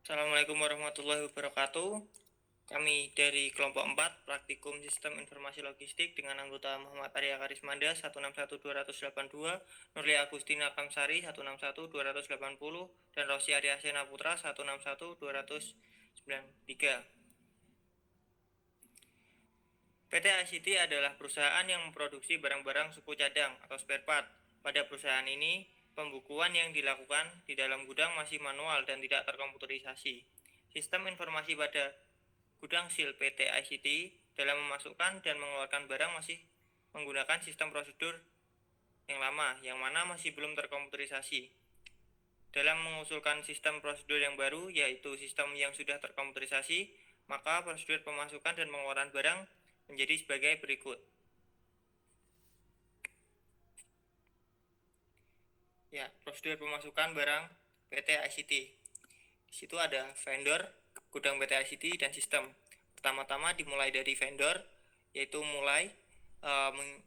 Assalamualaikum warahmatullahi wabarakatuh. Kami dari kelompok 4 Praktikum Sistem Informasi Logistik dengan anggota Muhammad Arya Karismanda 161282, Nurli Agustina Kamsari 161280, dan Rosi Arya Sena Putra 161293. PT ICT adalah perusahaan yang memproduksi barang-barang suku cadang atau spare part. Pada perusahaan ini, pembukuan yang dilakukan di dalam gudang masih manual dan tidak terkomputerisasi. Sistem informasi pada gudang SIL PT ICT dalam memasukkan dan mengeluarkan barang masih menggunakan sistem prosedur yang lama, yang mana masih belum terkomputerisasi. Dalam mengusulkan sistem prosedur yang baru, yaitu sistem yang sudah terkomputerisasi, maka prosedur pemasukan dan pengeluaran barang menjadi sebagai berikut. Ya, prosedur pemasukan barang PT ICT. Di situ ada vendor, gudang PT ICT, dan sistem. Pertama-tama dimulai dari vendor, yaitu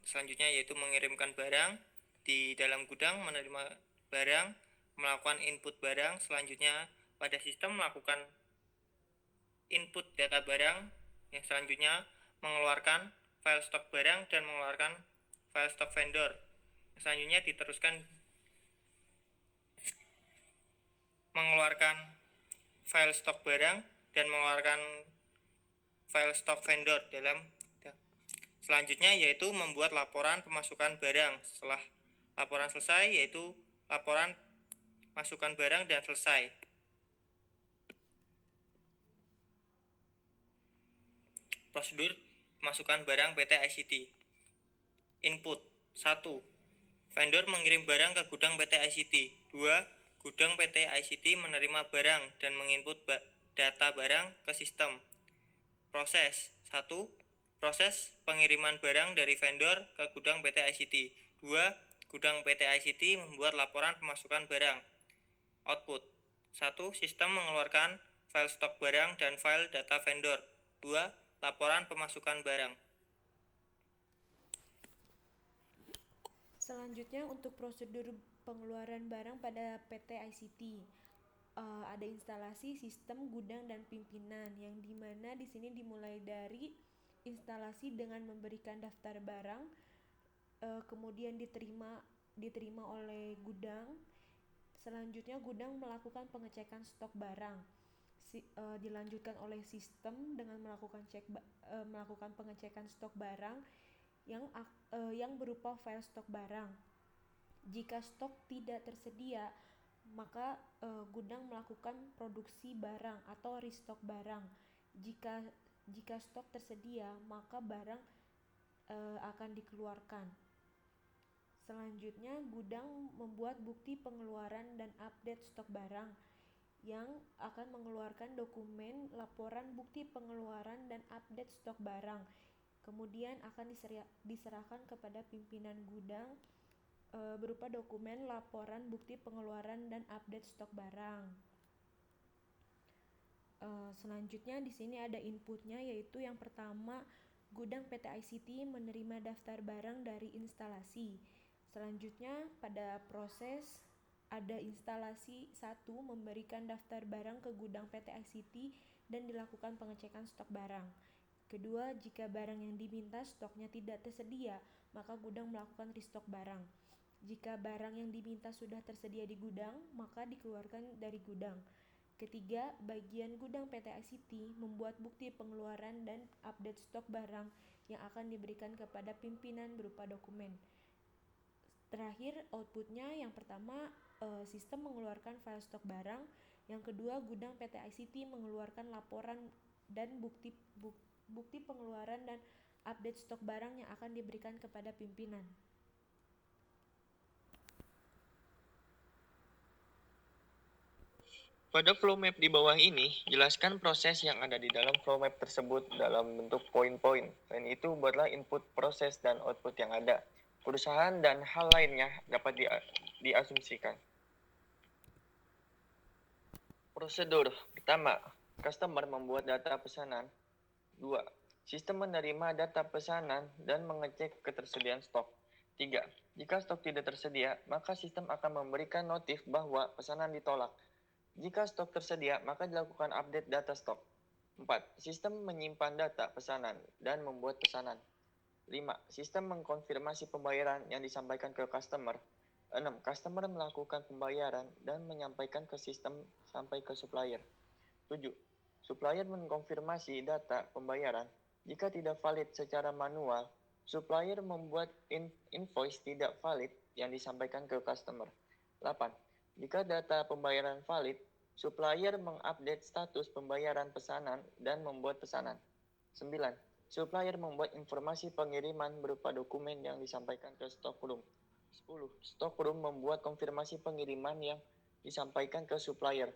selanjutnya yaitu mengirimkan barang di dalam gudang, menerima barang, melakukan input barang, selanjutnya pada sistem melakukan input data barang, yang selanjutnya mengeluarkan file stok barang dan mengeluarkan file stok vendor. Selanjutnya diteruskan mengeluarkan file stok barang dan mengeluarkan file stok vendor dalam selanjutnya yaitu membuat laporan pemasukan barang. Setelah laporan selesai yaitu laporan masukan barang dan selesai. Prosedur pemasukan barang PT ICT. Input 1. Vendor mengirim barang ke gudang PT ICT. 2. Gudang PT ICT menerima barang dan menginput data barang ke sistem. Proses 1. Proses pengiriman barang dari vendor ke gudang PT ICT. 2. Gudang PT ICT membuat laporan pemasukan barang. Output 1. Sistem mengeluarkan file stok barang dan file data vendor. 2. Laporan pemasukan barang. Selanjutnya untuk prosedur pengeluaran barang pada PT ICT. Ada instalasi sistem gudang dan pimpinan yang dimana di sini dimulai dari instalasi dengan memberikan daftar barang, kemudian diterima oleh gudang. Selanjutnya gudang melakukan pengecekan stok barang. Dilanjutkan oleh sistem dengan melakukan pengecekan stok barang yang berupa file stok barang. Jika stok tidak tersedia, maka gudang melakukan produksi barang atau restock barang. Jika stok tersedia, maka barang akan dikeluarkan. Selanjutnya, gudang membuat bukti pengeluaran dan update stok barang yang akan mengeluarkan dokumen laporan bukti pengeluaran dan update stok barang. Kemudian akan diserahkan kepada pimpinan gudang berupa dokumen laporan bukti pengeluaran dan update stok barang. Selanjutnya di sini ada inputnya, yaitu yang pertama gudang PT ICT menerima daftar barang dari instalasi. Selanjutnya pada proses ada instalasi 1 memberikan daftar barang ke gudang PT ICT dan dilakukan pengecekan stok barang. Kedua, jika barang yang diminta stoknya tidak tersedia, maka gudang melakukan restock barang. Jika barang yang diminta sudah tersedia di gudang, maka dikeluarkan dari gudang. Ketiga, bagian gudang PT ICT membuat bukti pengeluaran dan update stok barang yang akan diberikan kepada pimpinan berupa dokumen. Terakhir, outputnya yang pertama sistem mengeluarkan file stok barang, yang kedua gudang PT ICT mengeluarkan laporan dan bukti pengeluaran dan update stok barang yang akan diberikan kepada pimpinan. Pada flow map di bawah ini, jelaskan proses yang ada di dalam flow map tersebut dalam bentuk poin-poin. Selain itu, buatlah input proses dan output yang ada. Perusahaan dan hal lainnya dapat diasumsikan. Prosedur pertama, customer membuat data pesanan. 2. Sistem menerima data pesanan dan mengecek ketersediaan stok. 3. Jika stok tidak tersedia, maka sistem akan memberikan notif bahwa pesanan ditolak. Jika stok tersedia, maka dilakukan update data stok. 4. Sistem menyimpan data pesanan dan membuat pesanan. 5. Sistem mengkonfirmasi pembayaran yang disampaikan ke customer. 6. Customer melakukan pembayaran dan menyampaikan ke sistem sampai ke supplier. 7. Supplier mengkonfirmasi data pembayaran. Jika tidak valid secara manual, supplier membuat invoice tidak valid yang disampaikan ke customer. 8. Jika data pembayaran valid, supplier mengupdate status pembayaran pesanan dan membuat pesanan. 9. Supplier membuat informasi pengiriman berupa dokumen yang disampaikan ke stockroom. 10. Stockroom membuat konfirmasi pengiriman yang disampaikan ke supplier.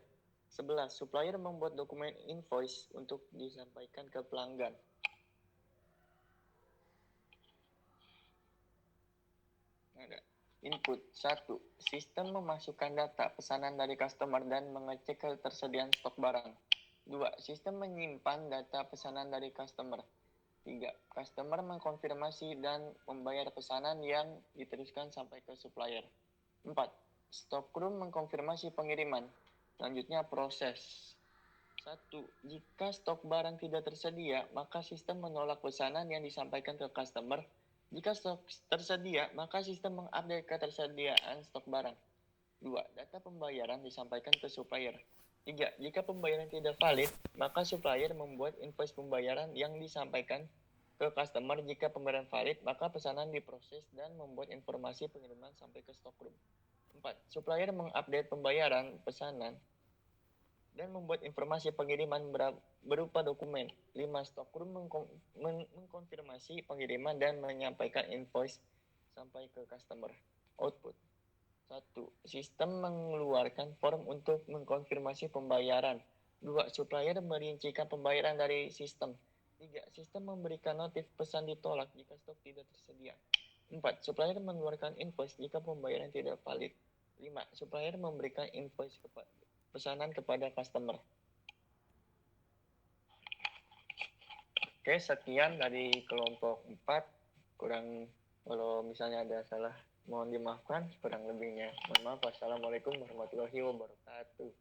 11. Supplier membuat dokumen invoice untuk disampaikan ke pelanggan. Ada. Input 1. Sistem memasukkan data pesanan dari customer dan mengecek ketersediaan stok barang. 2. Sistem menyimpan data pesanan dari customer. 3. Customer mengkonfirmasi dan membayar pesanan yang diteruskan sampai ke supplier. 4. Stockroom mengkonfirmasi pengiriman. Selanjutnya proses. 1. Jika stok barang tidak tersedia, maka sistem menolak pesanan yang disampaikan ke customer. Jika stok tersedia, maka sistem mengupdate ketersediaan stok barang. 2. Data pembayaran disampaikan ke supplier. 3. Jika pembayaran tidak valid, maka supplier membuat invoice pembayaran yang disampaikan ke customer. Jika pembayaran valid, maka pesanan diproses dan membuat informasi pengiriman sampai ke stockroom. 4. Supplier mengupdate pembayaran pesanan dan membuat informasi pengiriman berupa dokumen. 5. Stockroom mengkonfirmasi pengiriman dan menyampaikan invoice sampai ke customer. Output. 1. Sistem mengeluarkan form untuk mengkonfirmasi pembayaran. 2. Supplier merincikan pembayaran dari sistem. 3. Sistem memberikan notif pesan ditolak jika stok tidak tersedia. 4. Supplier mengeluarkan invoice jika pembayaran tidak valid. 5. Supplier memberikan invoice pesanan kepada customer. Oke, sekian dari kelompok 4. Kalau misalnya ada salah, mohon dimaafkan. Kurang lebihnya, mohon maaf. Wassalamualaikum warahmatullahi wabarakatuh.